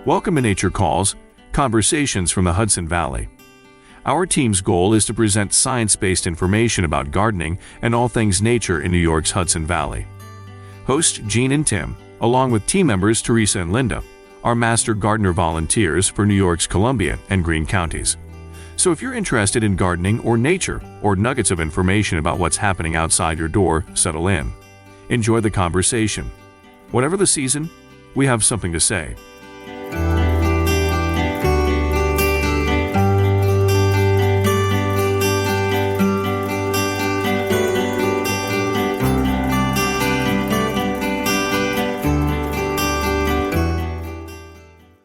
Welcome to Nature Calls, Conversations from the Hudson Valley. Our team's goal is to present science-based information about gardening and all things nature in New York's Hudson Valley. Hosts Jean and Tim, along with team members Teresa and Linda, are master gardener volunteers for New York's Columbia and Greene counties. So if you're interested in gardening or nature or nuggets of information about what's happening outside your door, settle in. Enjoy the conversation. Whatever the season, we have something to say.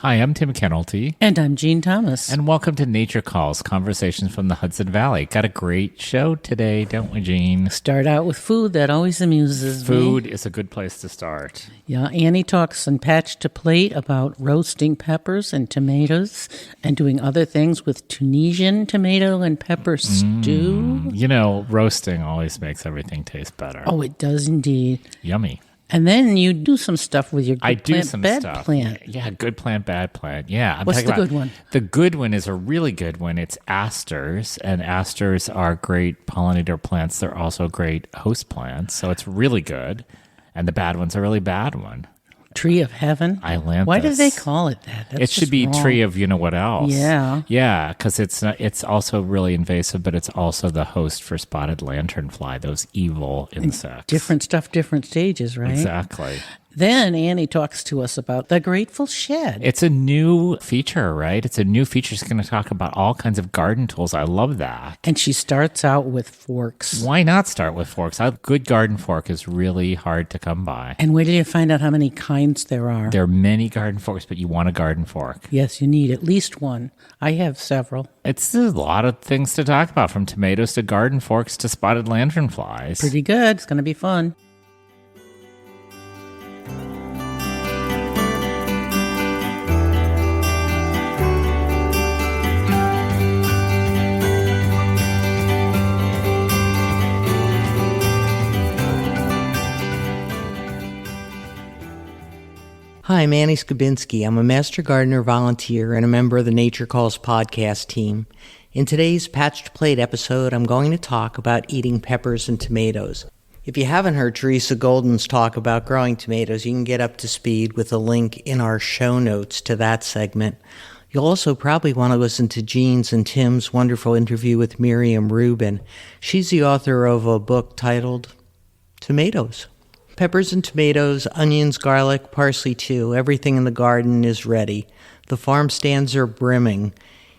Hi, I'm Tim Kennelty. And I'm Jean Thomas. And welcome to Nature Calls, Conversations from the Hudson Valley. Got a great show today, don't we, Jean? Start out with food. That always amuses me. Food is a good place to start. Yeah, Annie talks in Patch to Plate about roasting peppers and tomatoes and doing other things with Tunisian tomato and pepper stew. You know, roasting always makes everything taste better. Oh, it does indeed. Yummy. And then you do some stuff with your good plant, bad stuff. plant. Yeah, good plant, bad plant. Yeah. What's the good one? The good one is a really good one. It's asters, and asters are great pollinator plants. They're also great host plants, so it's really good. And the bad one's a really bad one. Tree of Heaven? Ailanthus. Why do they call it that? It should be wrong. Tree of you-know-what else. Yeah. Yeah, because it's also really invasive, but it's also the host for spotted lanternfly, those evil insects. Different stuff, different stages, right? Exactly. Then Annie talks to us about the Grateful Shed. It's a new feature, right? It's a new feature. She's going to talk about all kinds of garden tools. I love that. And she starts out with forks. Why not start with forks? A good garden fork is really hard to come by. And wait till you find out how many kinds there are. There are many garden forks, but you want a garden fork. Yes, you need at least one. I have several. It's a lot of things to talk about, from tomatoes to garden forks to spotted lanternflies. Pretty good. It's going to be fun. Hi, I'm Annie Scibienski. I'm a Master Gardener Volunteer and a member of the Nature Calls podcast team. In today's Patch to Plate episode, I'm going to talk about eating peppers and tomatoes. If you haven't heard Teresa Golden's talk about growing tomatoes, you can get up to speed with a link in our show notes to that segment. You'll also probably want to listen to Jean's and Tim's wonderful interview with Miriam Rubin. She's the author of a book titled Tomatoes. Peppers and tomatoes, onions, garlic, parsley too. Everything in the garden is ready. The farm stands are brimming.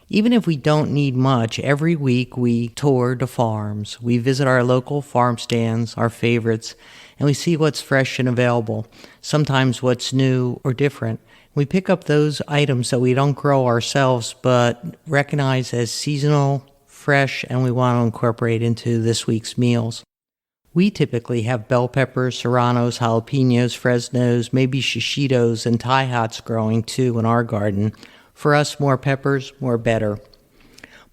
Even if we don't need much, every week we tour the farms. We visit our local farm stands, our favorites, and we see what's fresh and available, sometimes what's new or different. We pick up those items that we don't grow ourselves but recognize as seasonal, fresh, and we want to incorporate into this week's meals. We typically have bell peppers, serranos, jalapenos, fresnos, maybe shishitos, and Thai hots growing too in our garden. For us, more peppers, more better.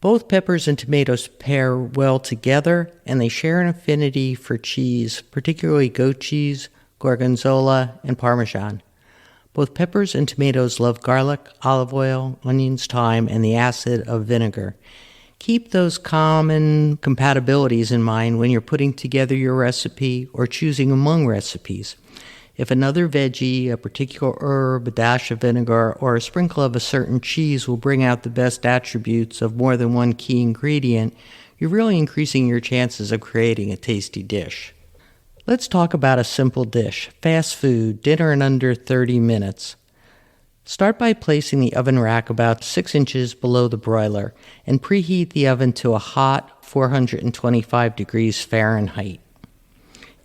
Both peppers and tomatoes pair well together, and they share an affinity for cheese, particularly goat cheese, gorgonzola, and Parmesan. Both peppers and tomatoes love garlic, olive oil, onions, thyme, and the acid of vinegar. Keep those common compatibilities in mind when you're putting together your recipe or choosing among recipes. If another veggie, a particular herb, a dash of vinegar, or a sprinkle of a certain cheese will bring out the best attributes of more than one key ingredient, you're really increasing your chances of creating a tasty dish. Let's talk about a simple dish, fast food, dinner in under 30 minutes. Start by placing the oven rack about 6 inches below the broiler and preheat the oven to a hot 425 degrees Fahrenheit.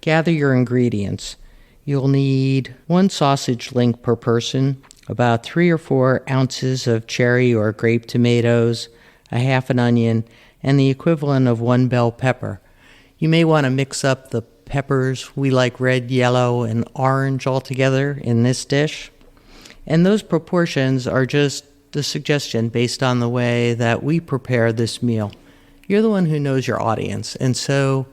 Gather your ingredients. You'll need 1 sausage link per person, about 3 or 4 ounces of cherry or grape tomatoes, a half an onion, and the equivalent of 1 bell pepper. You may want to mix up the peppers. We like red, yellow, and orange all together in this dish. And those proportions are just the suggestion based on the way that we prepare this meal. You're the one who knows your audience, and so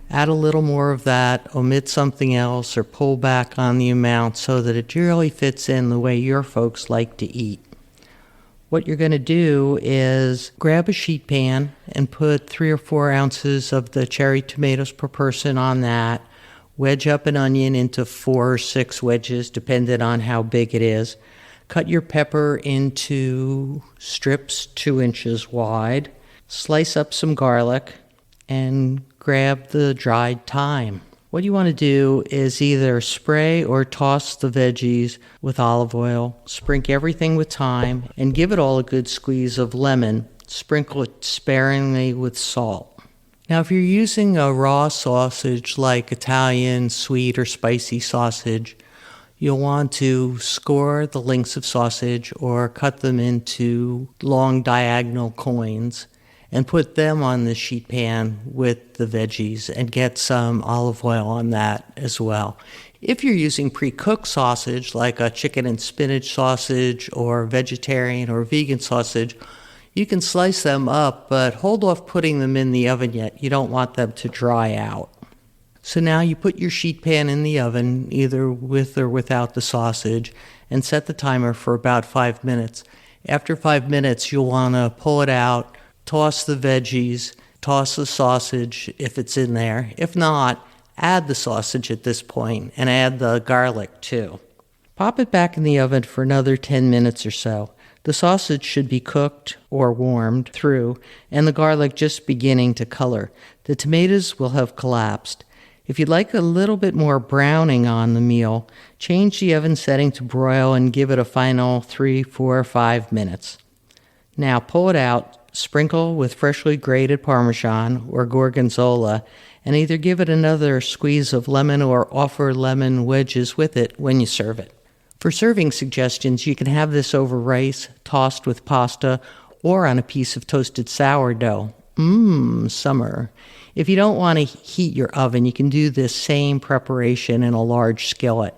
Add a little more of that, omit something else, or pull back on the amount so that it really fits in the way your folks like to eat. What you're going to do is grab a sheet pan and put 3 or 4 ounces of the cherry tomatoes per person on that. Wedge up an onion into 4 or 6 wedges, depending on how big it is. Cut your pepper into strips 2 inches wide. Slice up some garlic and grab the dried thyme. What you want to do is either spray or toss the veggies with olive oil, sprinkle everything with thyme, and give it all a good squeeze of lemon. Sprinkle it sparingly with salt. Now, if you're using a raw sausage like Italian sweet or spicy sausage, you'll want to score the links of sausage or cut them into long diagonal coins and put them on the sheet pan with the veggies and get some olive oil on that as well. If you're using pre-cooked sausage, like a chicken and spinach sausage or vegetarian or vegan sausage, you can slice them up, but hold off putting them in the oven yet. You don't want them to dry out. So now you put your sheet pan in the oven, either with or without the sausage, and set the timer for about 5 minutes. After 5 minutes, you'll want to pull it out, toss the veggies, toss the sausage if it's in there. If not, add the sausage at this point and add the garlic too. Pop it back in the oven for another 10 minutes or so. The sausage should be cooked or warmed through and the garlic just beginning to color. The tomatoes will have collapsed. If you'd like a little bit more browning on the meal, change the oven setting to broil and give it a final 3, 4, 5 minutes. Now pull it out. Sprinkle with freshly grated Parmesan or Gorgonzola, and either give it another squeeze of lemon or offer lemon wedges with it when you serve it. For serving suggestions, you can have this over rice, tossed with pasta, or on a piece of toasted sourdough. Summer. If you don't want to heat your oven, you can do this same preparation in a large skillet.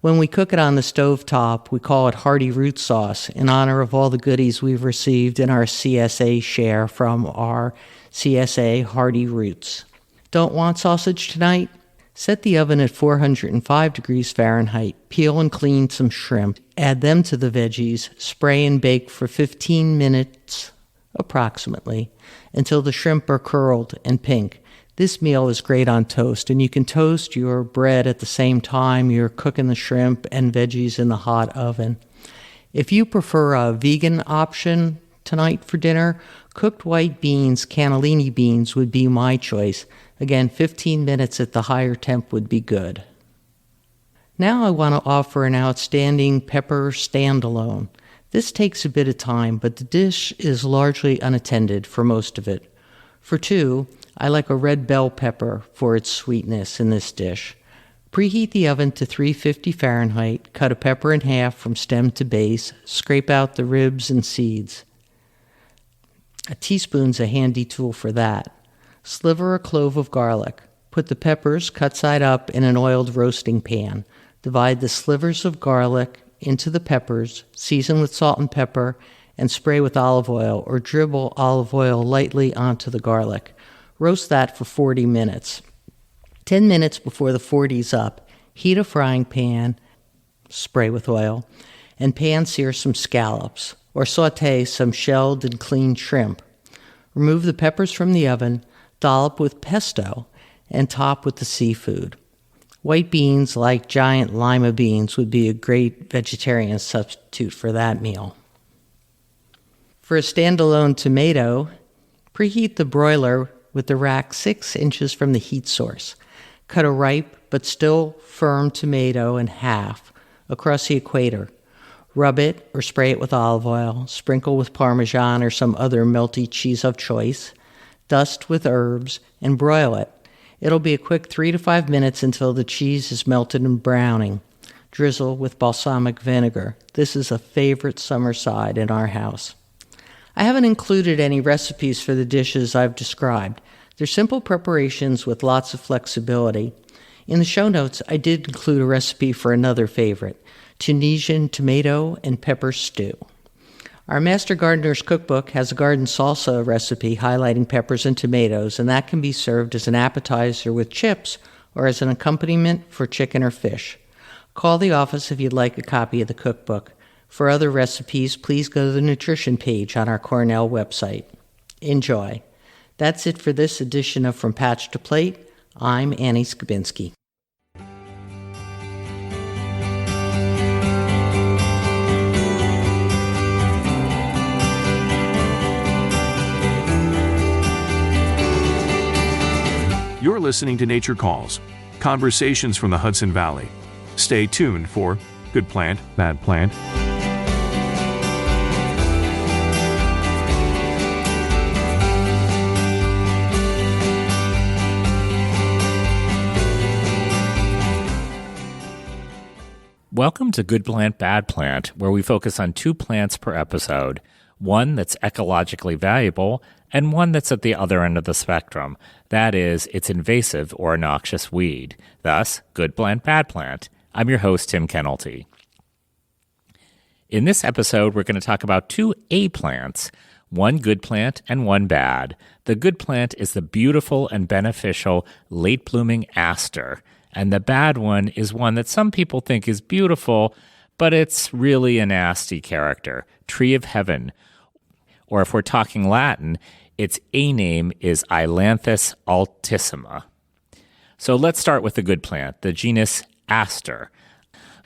When we cook it on the stovetop, we call it hearty root sauce in honor of all the goodies we've received in our CSA share from our CSA Hearty Roots. Don't want sausage tonight? Set the oven at 405 degrees Fahrenheit. Peel and clean some shrimp. Add them to the veggies. Spray and bake for 15 minutes, approximately, until the shrimp are curled and pink. This meal is great on toast, and you can toast your bread at the same time you're cooking the shrimp and veggies in the hot oven. If you prefer a vegan option tonight for dinner, cooked white beans, cannellini beans, would be my choice. Again, 15 minutes at the higher temp would be good. Now I want to offer an outstanding pepper standalone. This takes a bit of time, but the dish is largely unattended for most of it. For 2, I like a red bell pepper for its sweetness in this dish. Preheat the oven to 350 Fahrenheit, cut a pepper in half from stem to base, scrape out the ribs and seeds. A teaspoon's a handy tool for that. Sliver a clove of garlic. Put the peppers, cut side up, in an oiled roasting pan. Divide the slivers of garlic into the peppers, season with salt and pepper, and spray with olive oil or dribble olive oil lightly onto the garlic. Roast that for 40 minutes. 10 minutes before the 40's up, heat a frying pan, spray with oil, and pan-sear some scallops, or sauté some shelled and cleaned shrimp. Remove the peppers from the oven, dollop with pesto, and top with the seafood. White beans, like giant lima beans, would be a great vegetarian substitute for that meal. For a standalone tomato, preheat the broiler with the rack 6 inches from the heat source. Cut a ripe but still firm tomato in half across the equator. Rub it or spray it with olive oil. Sprinkle with Parmesan or some other melty cheese of choice. Dust with herbs and broil it. It'll be a quick 3 to 5 minutes until the cheese is melted and browning. Drizzle with balsamic vinegar. This is a favorite summer side in our house. I haven't included any recipes for the dishes I've described. They're simple preparations with lots of flexibility. In the show notes, I did include a recipe for another favorite, Tunisian tomato and pepper stew. Our Master Gardener's Cookbook has a garden salsa recipe highlighting peppers and tomatoes, and that can be served as an appetizer with chips or as an accompaniment for chicken or fish. Call the office if you'd like a copy of the cookbook. For other recipes, please go to the nutrition page on our Cornell website. Enjoy. That's it for this edition of From Patch to Plate. I'm Annie Scibienski. You're listening to Nature Calls, conversations from the Hudson Valley. Stay tuned for Good Plant, Bad Plant. Welcome to Good Plant, Bad Plant, where we focus on 2 plants per episode, one that's ecologically valuable and one that's at the other end of the spectrum. That is, it's invasive or a noxious weed. Thus, Good Plant, Bad Plant. I'm your host, Tim Kennelty. In this episode, we're going to talk about 2 A plants, one good plant and one bad. The good plant is the beautiful and beneficial late-blooming aster, and the bad one is one that some people think is beautiful, but it's really a nasty character, tree of heaven. Or if we're talking Latin, its A name is Ailanthus altissima. So let's start with the good plant, the genus Aster.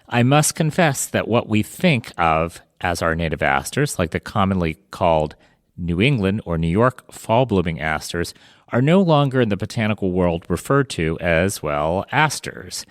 I must confess that what we think of as our native asters, like the commonly called New England or New York fall-blooming asters, are no longer in the botanical world referred to as, well, asters.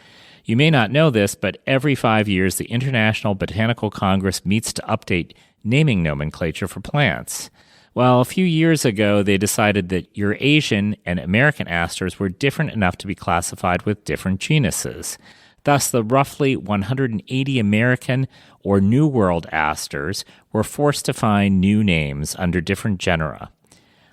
You may not know this, but every 5 years the International Botanical Congress meets to update naming nomenclature for plants. Well, a few years ago, they decided that Eurasian and American asters were different enough to be classified with different genuses. Thus, the roughly 180 American or New World asters were forced to find new names under different genera.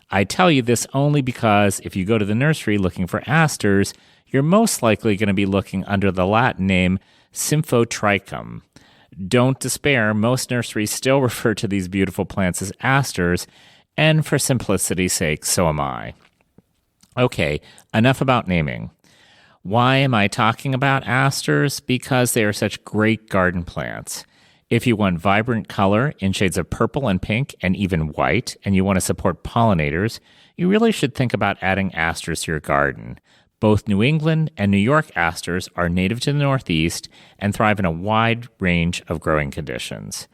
I tell you this only because if you go to the nursery looking for asters, you're most likely going to be looking under the Latin name Symphyotrichum. Don't despair, most nurseries still refer to these beautiful plants as asters, and for simplicity's sake, so am I. Okay, enough about naming. Why am I talking about asters? Because they are such great garden plants. If you want vibrant color in shades of purple and pink and even white, and you want to support pollinators, you really should think about adding asters to your garden. Both New England and New York asters are native to the Northeast and thrive in a wide range of growing conditions.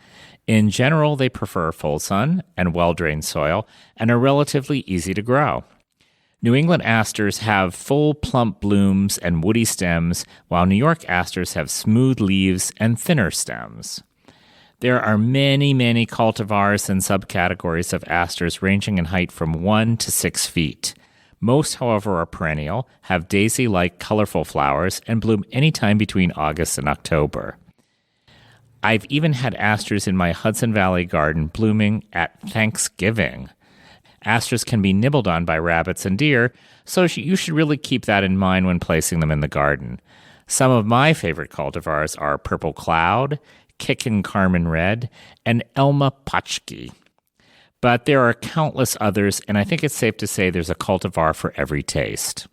In general, they prefer full sun and well-drained soil and are relatively easy to grow. New England asters have full plump blooms and woody stems, while New York asters have smooth leaves and thinner stems. There are many, many cultivars and subcategories of asters ranging in height from 1 to 6 feet. Most, however, are perennial, have daisy-like colorful flowers, and bloom anytime between August and October. I've even had asters in my Hudson Valley garden blooming at Thanksgiving. Asters can be nibbled on by rabbits and deer, so you should really keep that in mind when placing them in the garden. Some of my favorite cultivars are Purple Cloud, Kickin' Carmen Red, and Elma Pachki. But there are countless others, and I think it's safe to say there's a cultivar for every taste.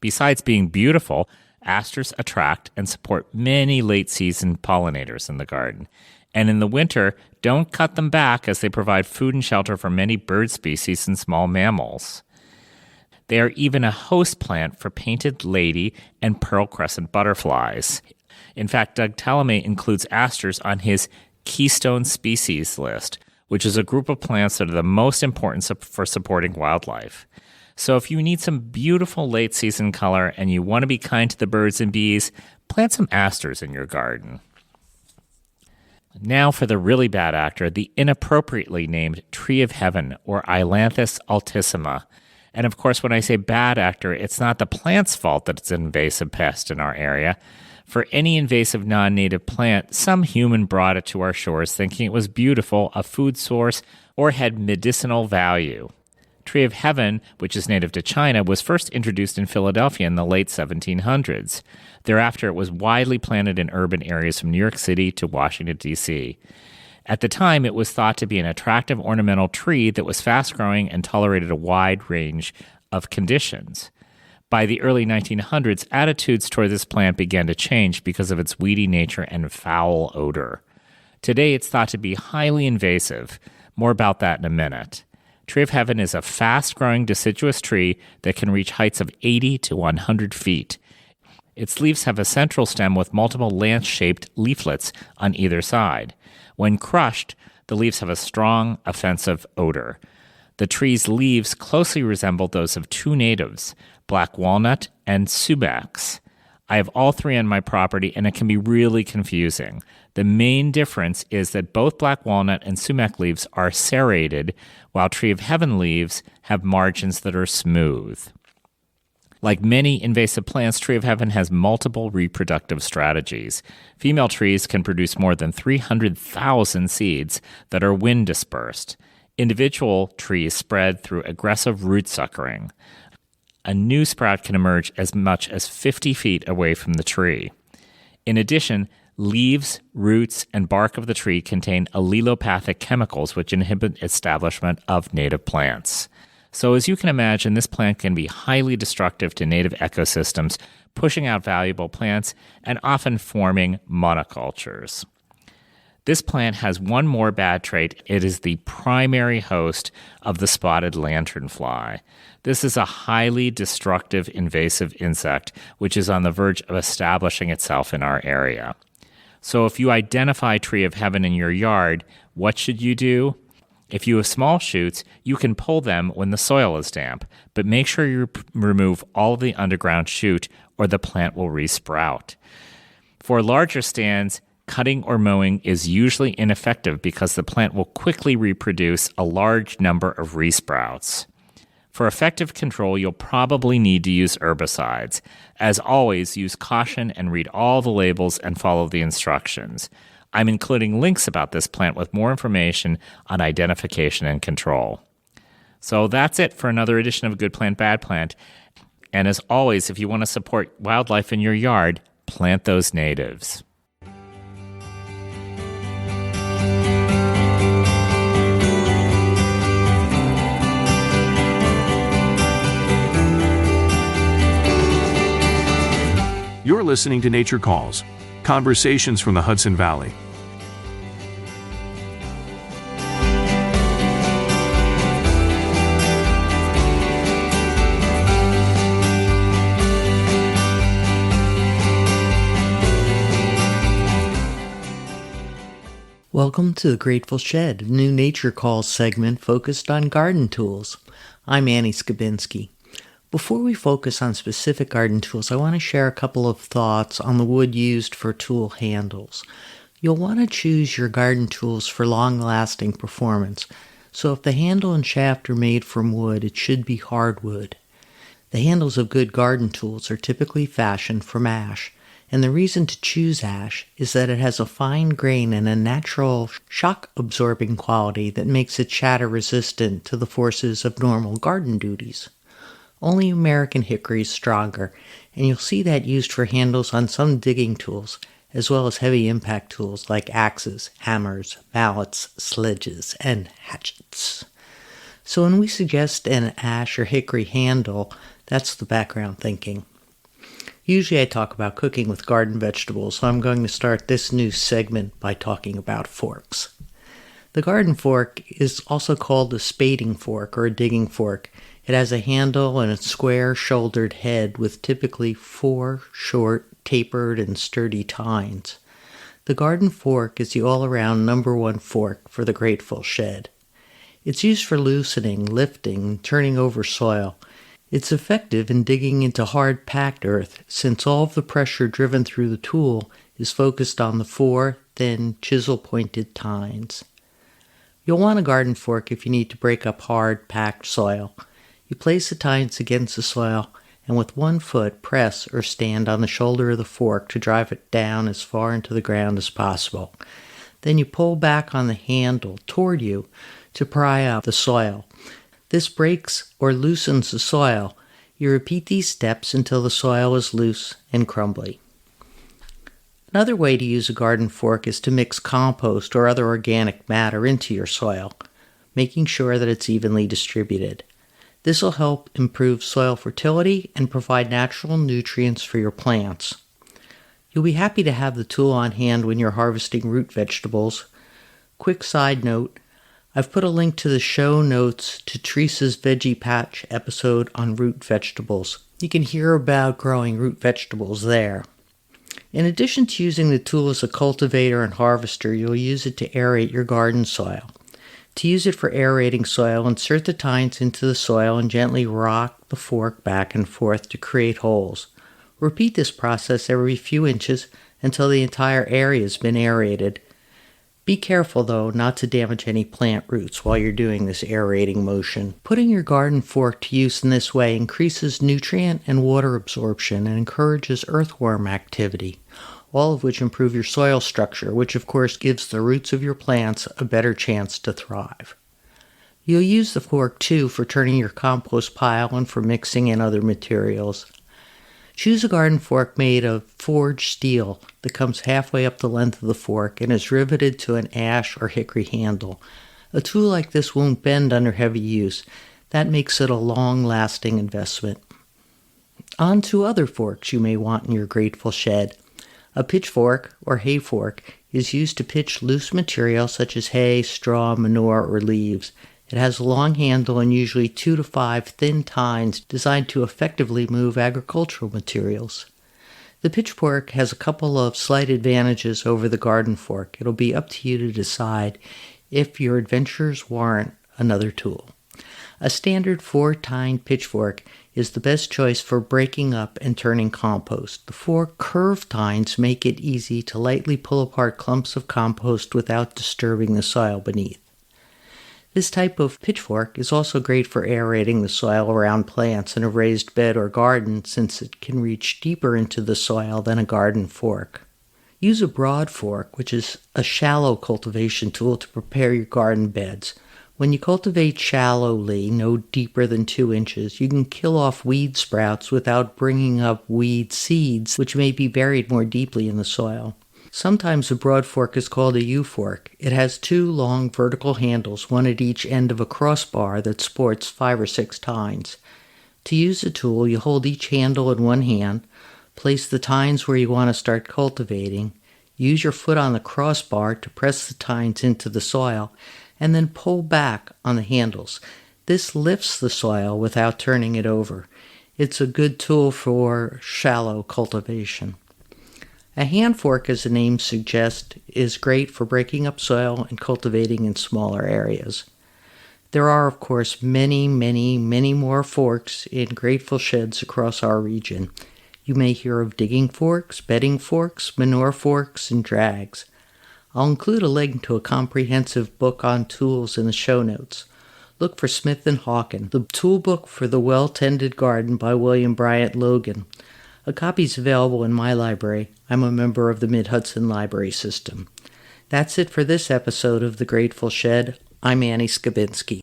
Besides being beautiful, asters attract and support many late-season pollinators in the garden. And in the winter, don't cut them back as they provide food and shelter for many bird species and small mammals. They are even a host plant for painted lady and pearl crescent butterflies. In fact, Doug Tallamy includes asters on his Keystone Species list, which is a group of plants that are the most important for supporting wildlife. So if you need some beautiful late-season color and you want to be kind to the birds and bees, plant some asters in your garden. Now for the really bad actor, the inappropriately named Tree of Heaven, or Ailanthus altissima. And of course, when I say bad actor, it's not the plant's fault that it's an invasive pest in our area. For any invasive non-native plant, some human brought it to our shores thinking it was beautiful, a food source, or had medicinal value. Tree of Heaven, which is native to China, was first introduced in Philadelphia in the late 1700s. Thereafter, it was widely planted in urban areas from New York City to Washington, D.C. At the time, it was thought to be an attractive ornamental tree that was fast-growing and tolerated a wide range of conditions. By the early 1900s, attitudes toward this plant began to change because of its weedy nature and foul odor. Today, it's thought to be highly invasive. More about that in a minute. Tree of Heaven is a fast-growing deciduous tree that can reach heights of 80 to 100 feet. Its leaves have a central stem with multiple lance-shaped leaflets on either side. When crushed, the leaves have a strong, offensive odor. The tree's leaves closely resemble those of two natives, black walnut and sumacs. I have all three on my property, and it can be really confusing. The main difference is that both black walnut and sumac leaves are serrated, while Tree of Heaven leaves have margins that are smooth. Like many invasive plants, Tree of Heaven has multiple reproductive strategies. Female trees can produce more than 300,000 seeds that are wind dispersed. Individual trees spread through aggressive root suckering. A new sprout can emerge as much as 50 feet away from the tree. In addition, leaves, roots, and bark of the tree contain allelopathic chemicals which inhibit establishment of native plants. So as you can imagine, this plant can be highly destructive to native ecosystems, pushing out valuable plants and often forming monocultures. This plant has one more bad trait. It is the primary host of the spotted lanternfly. This is a highly destructive invasive insect which is on the verge of establishing itself in our area. So if you identify Tree of Heaven in your yard, what should you do? If you have small shoots, you can pull them when the soil is damp, but make sure you remove all of the underground shoot or the plant will resprout. For larger stands, cutting or mowing is usually ineffective because the plant will quickly reproduce a large number of resprouts. For effective control, you'll probably need to use herbicides. As always, use caution and read all the labels and follow the instructions. I'm including links about this plant with more information on identification and control. So that's it for another edition of Good Plant, Bad Plant. And as always, if you want to support wildlife in your yard, plant those natives. You're listening to Nature Calls, conversations from the Hudson Valley. Welcome to the Grateful Shed, a new Nature Calls segment focused on garden tools. I'm Annie Scibienski. Before we focus on specific garden tools, I want to share a couple of thoughts on the wood used for tool handles. You'll want to choose your garden tools for long-lasting performance, so if the handle and shaft are made from wood, it should be hardwood. The handles of good garden tools are typically fashioned from ash, and the reason to choose ash is that it has a fine grain and a natural shock-absorbing quality that makes it shatter-resistant to the forces of normal garden duties. Only American hickory is stronger, and you'll see that used for handles on some digging tools, as well as heavy impact tools like axes, hammers, mallets, sledges, and hatchets. So when we suggest an ash or hickory handle, that's the background thinking. Usually I talk about cooking with garden vegetables, so I'm going to start this new segment by talking about forks. The garden fork is also called a spading fork or a digging fork. It has a handle and a square-shouldered head with typically 4 short, tapered, and sturdy tines. The garden fork is the all-around number 1 fork for the Grateful Shed. It's used for loosening, lifting, and turning over soil. It's effective in digging into hard, packed earth, since all of the pressure driven through the tool is focused on the 4 thin, chisel-pointed tines. You'll want a garden fork if you need to break up hard, packed soil. You place the tines against the soil, and with 1 foot, press or stand on the shoulder of the fork to drive it down as far into the ground as possible. Then you pull back on the handle toward you to pry out the soil. This breaks or loosens the soil. You repeat these steps until the soil is loose and crumbly. Another way to use a garden fork is to mix compost or other organic matter into your soil, making sure that it's evenly distributed. This will help improve soil fertility and provide natural nutrients for your plants. You'll be happy to have the tool on hand when you're harvesting root vegetables. Quick side note, I've put a link to the show notes to Teresa's Veggie Patch episode on root vegetables. You can hear about growing root vegetables there. In addition to using the tool as a cultivator and harvester, you'll use it to aerate your garden soil. To use it for aerating soil, insert the tines into the soil and gently rock the fork back and forth to create holes. Repeat this process every few inches until the entire area has been aerated. Be careful, though, not to damage any plant roots while you're doing this aerating motion. Putting your garden fork to use in this way increases nutrient and water absorption and encourages earthworm activity, all of which improve your soil structure, which of course gives the roots of your plants a better chance to thrive. You'll use the fork, too, for turning your compost pile and for mixing in other materials. Choose a garden fork made of forged steel that comes halfway up the length of the fork and is riveted to an ash or hickory handle. A tool like this won't bend under heavy use. That makes it a long-lasting investment. On to other forks you may want in your grateful shed. A pitchfork, or hay fork, is used to pitch loose material such as hay, straw, manure, or leaves. It has a long handle and usually 2 to 5 thin tines designed to effectively move agricultural materials. The pitchfork has a couple of slight advantages over the garden fork. It'll be up to you to decide if your adventures warrant another tool. A standard 4-tine pitchfork is the best choice for breaking up and turning compost. The 4 curved tines make it easy to lightly pull apart clumps of compost without disturbing the soil beneath. This type of pitchfork is also great for aerating the soil around plants in a raised bed or garden since it can reach deeper into the soil than a garden fork. Use a broad fork, which is a shallow cultivation tool, to prepare your garden beds. When you cultivate shallowly, no deeper than 2 inches, you can kill off weed sprouts without bringing up weed seeds, which may be buried more deeply in the soil. Sometimes a broad fork is called a U-fork. It has 2 long vertical handles, one at each end of a crossbar that sports 5 or 6 tines. To use the tool, you hold each handle in one hand, place the tines where you want to start cultivating, use your foot on the crossbar to press the tines into the soil, and then pull back on the handles. This lifts the soil without turning it over. It's a good tool for shallow cultivation. A hand fork, as the name suggests, is great for breaking up soil and cultivating in smaller areas. There are, of course, many more forks in grateful sheds across our region. You may hear of digging forks, bedding forks, manure forks, and drags. I'll include a link to a comprehensive book on tools in the show notes. Look for Smith & Hawken, The Tool Book for the Well-Tended Garden by William Bryant Logan. A copy is available in my library. I'm a member of the Mid-Hudson Library System. That's it for this episode of The Grateful Shed. I'm Annie Scibienski.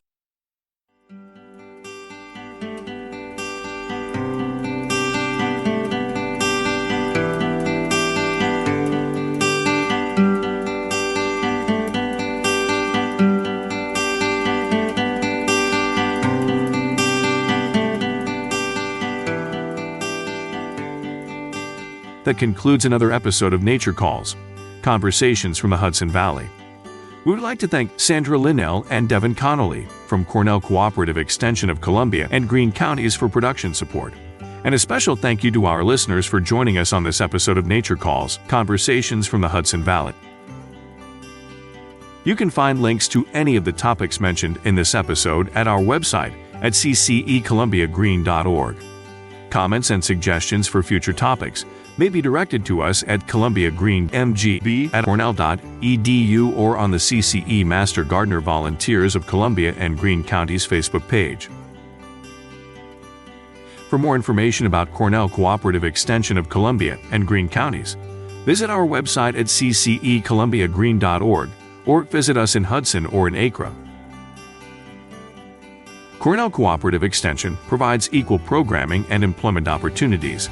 That concludes another episode of Nature Calls, Conversations from the Hudson Valley. We would like to thank Sandra Linnell and Devin Connolly from Cornell Cooperative Extension of Columbia and Greene Counties for production support. And a special thank you to our listeners for joining us on this episode of Nature Calls, Conversations from the Hudson Valley. You can find links to any of the topics mentioned in this episode at our website at ccecolumbiagreen.org. Comments and suggestions for future topics may be directed to us at columbiagreenmgb@cornell.edu or on the CCE Master Gardener Volunteers of Columbia and Greene Counties Facebook page. For more information about Cornell Cooperative Extension of Columbia and Greene Counties, visit our website at ccecolumbiagreen.org or visit us in Hudson or in Acre. Cornell Cooperative Extension provides equal programming and employment opportunities.